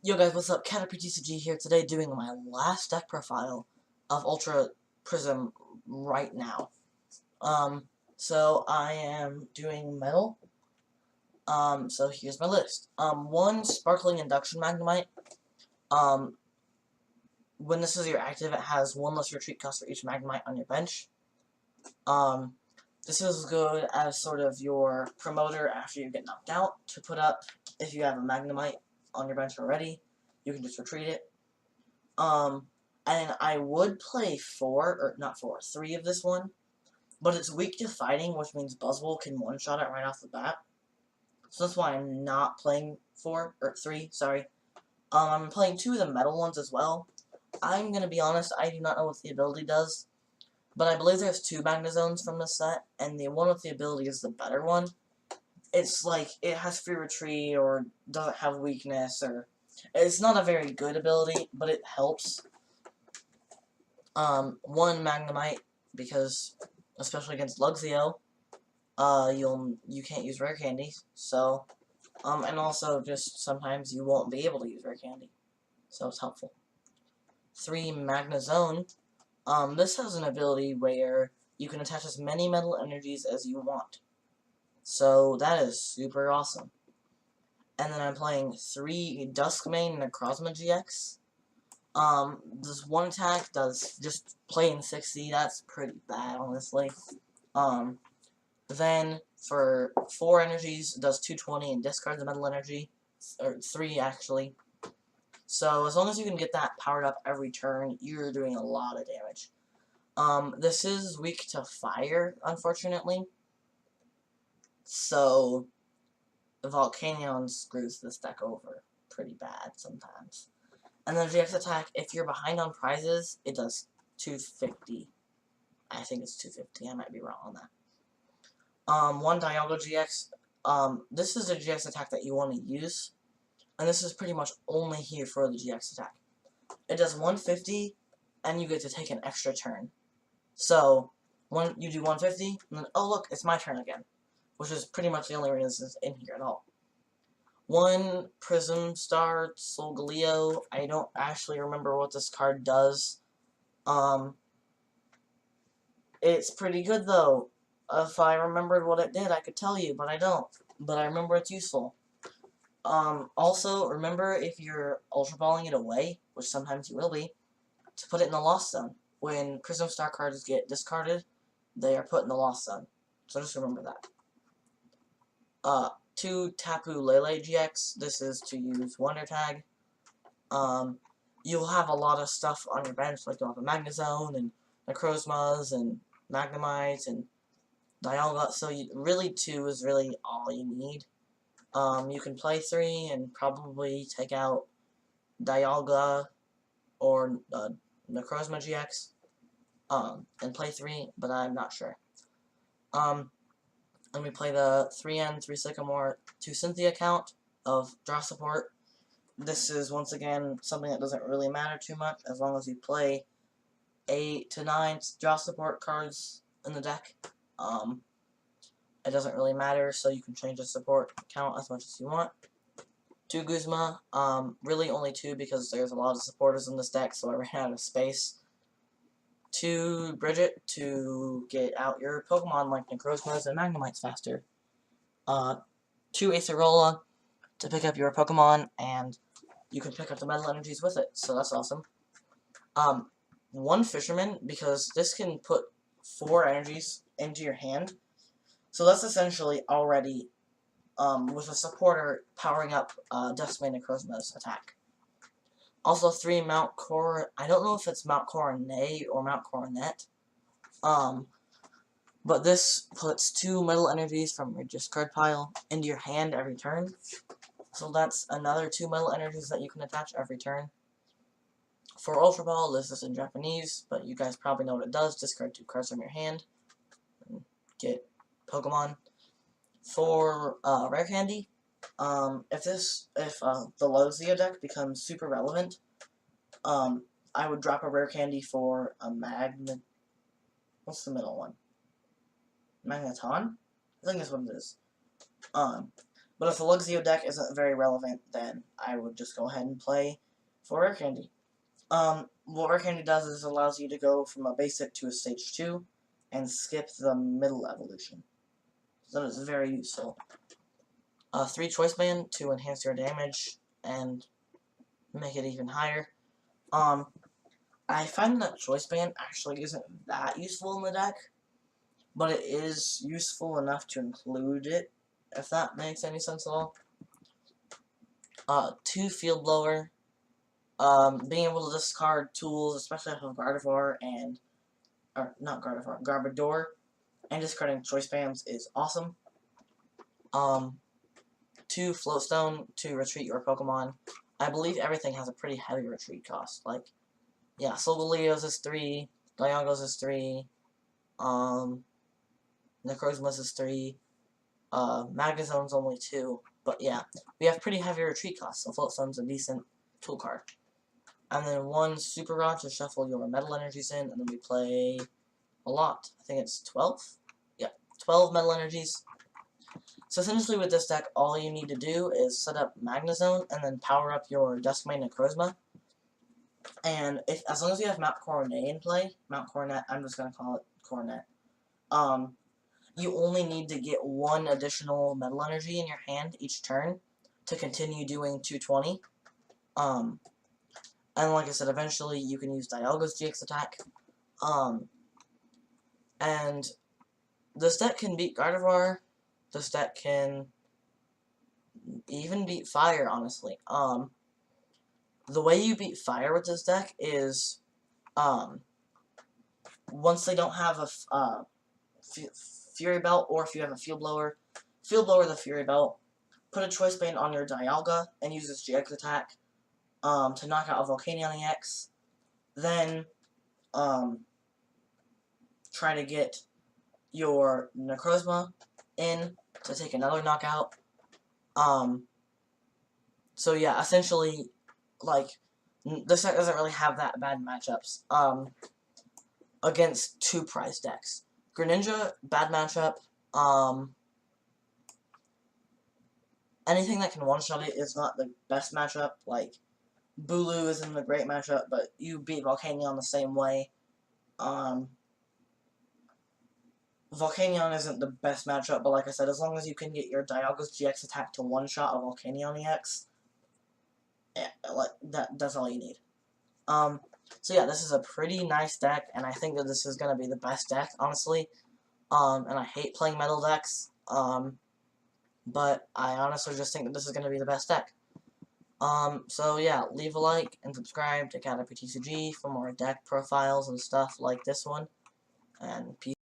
Yo guys, what's up? CaterPTCG here today doing my last deck profile of Ultra Prism right now. So I am doing metal. So here's my list. One Sparkling Induction Magnemite. When this is your active, it has one less retreat cost for each Magnemite on your bench. This is good as sort of your promoter after you get knocked out to put up if you have a Magnemite on your bench already. You can just retreat it. And I would play three of this one, but it's weak to fighting, which means Buzzwole can one-shot it right off the bat. So that's why I'm not playing three, sorry. I'm playing two of the metal ones as well. I'm gonna be honest, I do not know what the ability does, but I believe there's two Magnezones from this set, and the one with the ability is the better one. It's like, it has free retreat, or doesn't have weakness, or it's not a very good ability, but it helps. One Magnemite, because, especially against Luxio, you can't use Rare Candy, so, and also just sometimes you won't be able to use Rare Candy, so it's helpful. 3 Magnezone, this has an ability where you can attach as many metal energies as you want, so that is super awesome. And then I'm playing 3 Dusk main Necrozma GX. This one attack does just plain 60, that's pretty bad, honestly. Then, for 4 energies, it does 220 and discards the metal energy, or 3 actually. So, as long as you can get that powered up every turn, you're doing a lot of damage. This is weak to fire, unfortunately. So, Volcanion screws this deck over pretty bad sometimes. And then GX attack, if you're behind on prizes, it does 250. I think it's 250, I might be wrong on that. One Dialga GX, this is a GX attack that you want to use, and this is pretty much only here for the GX attack. It does 150, and you get to take an extra turn. So, you do 150, and then, oh look, it's my turn again, which is pretty much the only reason it's in here at all. 1 Prism Star Solgaleo. I don't actually remember what this card does. It's pretty good though. If I remembered what it did, I could tell you, but I don't. But I remember it's useful. Also, remember if you're Ultra Balling it away, which sometimes you will be, to put it in the Lost Zone. When Prism Star cards get discarded, they are put in the Lost Zone. So just remember that. 2 Tapu Lele GX. This is to use Wonder Tag. You'll have a lot of stuff on your bench, like you'll have a Magnezone and Necrozmas and Magnemites and Dialga. So really 2 is really all you need. You can play 3 and probably take out Dialga or Necrozma GX. And play 3, but I'm not sure. And we play the 3N, 3 Sycamore, 2 Cynthia count of draw support. This is, once again, something that doesn't really matter too much, as long as you play 8 to 9 draw support cards in the deck. It doesn't really matter, so you can change the support count as much as you want. 2 Guzma, really only 2 because there's a lot of supporters in this deck, so I ran out of space. 2 Brigette to get out your Pokemon like Necrozmas and Magnemites faster. 2 Acerola to pick up your Pokemon, and you can pick up the metal energies with it, so that's awesome. 1 Fisherman, because this can put 4 energies into your hand, so that's essentially already, with a supporter powering up Dusk main Necrozma's attack. Also 3 Mount Cor. I don't know if it's Mount Coronet or Mount Coronet. But this puts 2 metal energies from your discard pile into your hand every turn. So that's another 2 metal energies that you can attach every turn. For Ultra Ball, this is in Japanese, but you guys probably know what it does. Discard 2 cards from your hand and get Pokemon. For Rare Candy, if the Luxio deck becomes super relevant, I would drop a Rare Candy for a what's the middle one? Magneton? I think that's what it is. But But if the Luxio deck isn't very relevant, then I would just go ahead and play for Rare Candy. What Rare Candy does is it allows you to go from a basic to a stage 2 and skip the middle evolution. So that is very useful. 3 Choice Band to enhance your damage and make it even higher. I find that Choice Band actually isn't that useful in the deck, but it is useful enough to include it, if that makes any sense at all. 2 Field Blower. Being able to discard tools, especially off of Gardevoir and, or not Gardevoir, Garbodor, and discarding Choice Bands is awesome. 2 Floatstone to retreat your Pokemon. I believe everything has a pretty heavy retreat cost. Like, yeah, Solgaleo's is 3, Dialga's is 3, Necrozma's is 3, Magnezone's only 2, but yeah, we have pretty heavy retreat costs, so Floatstone's a decent tool card. And then 1 Super Rod to shuffle your Metal Energies in, and then we play a lot. I think it's 12? Yeah, 12 Metal Energies. So essentially with this deck, all you need to do is set up Magnezone and then power up your Dusk Necrozma. And as long as you have Mount Coronet in play, Mount Coronet, I'm just going to call it Coronet, you only need to get 1 additional Metal Energy in your hand each turn to continue doing 220. And like I said, eventually you can use Dialga's GX attack. And this deck can beat Gardevoir. This deck can even beat Fire, honestly. The way you beat Fire with this deck is, once they don't have a Fury Belt, or if you have a Field Blower the Fury Belt, put a Choice Band on your Dialga and use its GX attack to knock out a Volcanion EX. Then, try to get your Necrozma in to take another knockout. So yeah, essentially, like, this deck doesn't really have that bad matchups, against 2 prize decks. Greninja, bad matchup. Anything that can one-shot it is not the best matchup. Like, Bulu isn't a great matchup, but you beat Volcanion the same way. Volcanion isn't the best matchup, but like I said, as long as you can get your Dialga's GX attack to one-shot a Volcanion EX, yeah, like, that's all you need. So yeah, this is a pretty nice deck, and I think that this is going to be the best deck, honestly. And I hate playing metal decks, but I honestly just think that this is going to be the best deck. So yeah, leave a like and subscribe to Caterpie TCG for more deck profiles and stuff like this one, and peace.